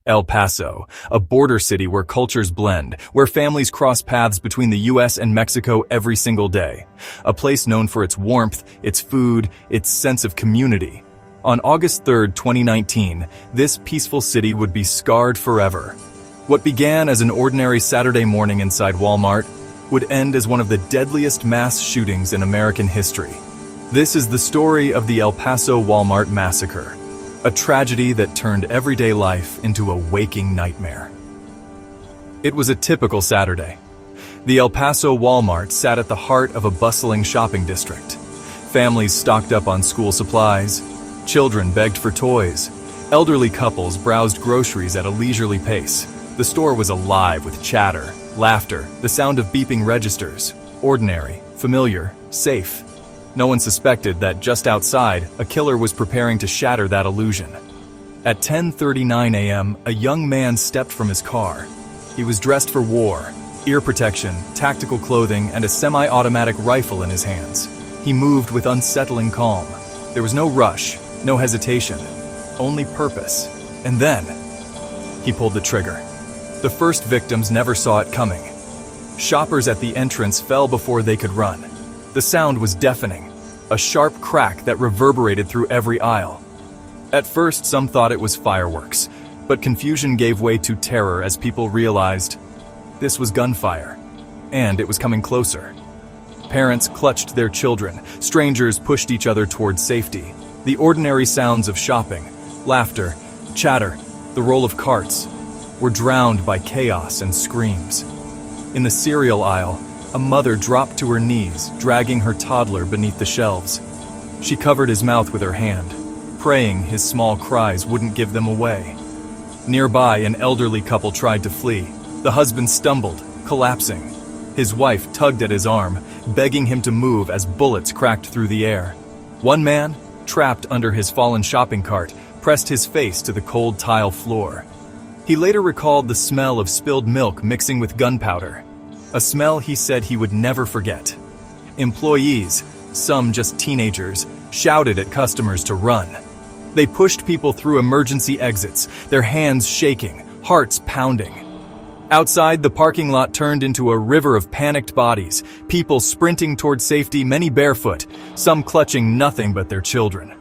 El Paso, a border city where cultures blend, where families cross paths between the US and Mexico every single day. A place known for its warmth, its food, its sense of community. On August 3, 2019, this peaceful city would be scarred forever. What began as an ordinary Saturday morning inside Walmart would end as one of the deadliest mass shootings in American history. This is the story of the El Paso Walmart massacre. A tragedy that turned everyday life into a waking nightmare. It was a typical Saturday. The El Paso Walmart sat at the heart of a bustling shopping district. Families stocked up on school supplies, children begged for toys, elderly couples browsed groceries at a leisurely pace. The store was alive with chatter, laughter, the sound of beeping registers. Ordinary, familiar, safe. No one suspected that just outside, a killer was preparing to shatter that illusion. At 10:39 a.m., a young man stepped from his car. He was dressed for war, ear protection, tactical clothing, and a semi-automatic rifle in his hands. He moved with unsettling calm. There was no rush, no hesitation, only purpose. And then, he pulled the trigger. The first victims never saw it coming. Shoppers at the entrance fell before they could run. The sound was deafening, a sharp crack that reverberated through every aisle. At first, some thought it was fireworks, but confusion gave way to terror as people realized this was gunfire, and it was coming closer. Parents clutched their children, strangers pushed each other towards safety. The ordinary sounds of shopping, laughter, chatter, the roll of carts, were drowned by chaos and screams. In the cereal aisle, a mother dropped to her knees, dragging her toddler beneath the shelves. She covered his mouth with her hand, praying his small cries wouldn't give them away. Nearby, an elderly couple tried to flee. The husband stumbled, collapsing. His wife tugged at his arm, begging him to move as bullets cracked through the air. One man, trapped under his fallen shopping cart, pressed his face to the cold tile floor. He later recalled the smell of spilled milk mixing with gunpowder. A smell he said he would never forget. Employees, some just teenagers, shouted at customers to run. They pushed people through emergency exits, their hands shaking, hearts pounding. Outside, the parking lot turned into a river of panicked bodies, people sprinting toward safety, many barefoot, some clutching nothing but their children.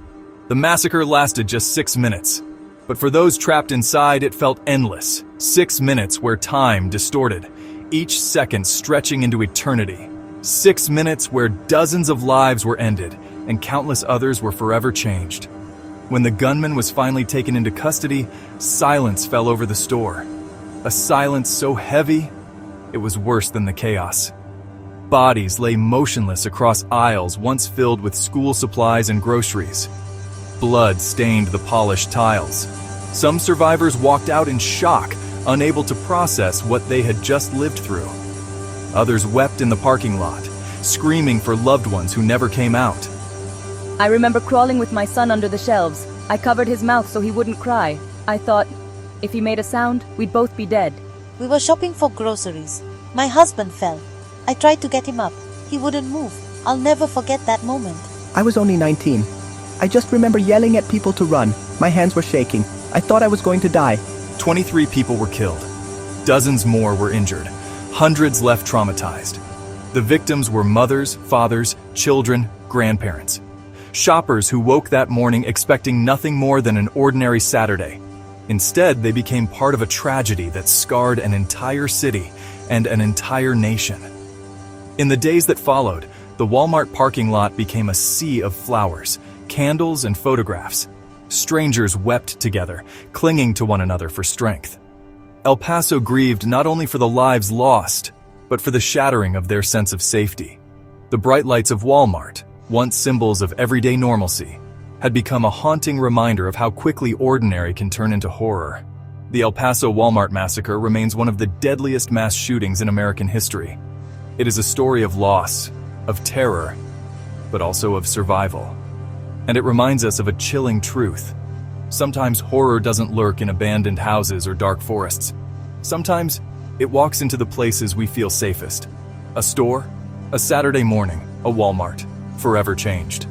The massacre lasted just 6 minutes, but for those trapped inside, it felt endless. 6 minutes where time distorted, each second stretching into eternity. 6 minutes where dozens of lives were ended and countless others were forever changed. When the gunman was finally taken into custody, silence fell over the store. A silence so heavy, it was worse than the chaos. Bodies lay motionless across aisles once filled with school supplies and groceries. Blood stained the polished tiles. Some survivors walked out in shock, unable to process what they had just lived through. Others wept in the parking lot, screaming for loved ones who never came out. I remember crawling with my son under the shelves. I covered his mouth so he wouldn't cry. I thought, if he made a sound, we'd both be dead. We were shopping for groceries. My husband fell. I tried to get him up. He wouldn't move. I'll never forget that moment. I was only 19. I just remember yelling at people to run. My hands were shaking. I thought I was going to die. 23 people were killed. Dozens more were injured. Hundreds left traumatized. The victims were mothers, fathers, children, grandparents. Shoppers who woke that morning expecting nothing more than an ordinary Saturday. Instead, they became part of a tragedy that scarred an entire city and an entire nation. In the days that followed, the Walmart parking lot became a sea of flowers, candles, and photographs. Strangers wept together, clinging to one another for strength. El Paso grieved not only for the lives lost, but for the shattering of their sense of safety. The bright lights of Walmart, once symbols of everyday normalcy, had become a haunting reminder of how quickly ordinary can turn into horror. The El Paso Walmart massacre remains one of the deadliest mass shootings in American history. It is a story of loss, of terror, but also of survival. And it reminds us of a chilling truth. Sometimes horror doesn't lurk in abandoned houses or dark forests. Sometimes it walks into the places we feel safest. A store, a Saturday morning, a Walmart, forever changed.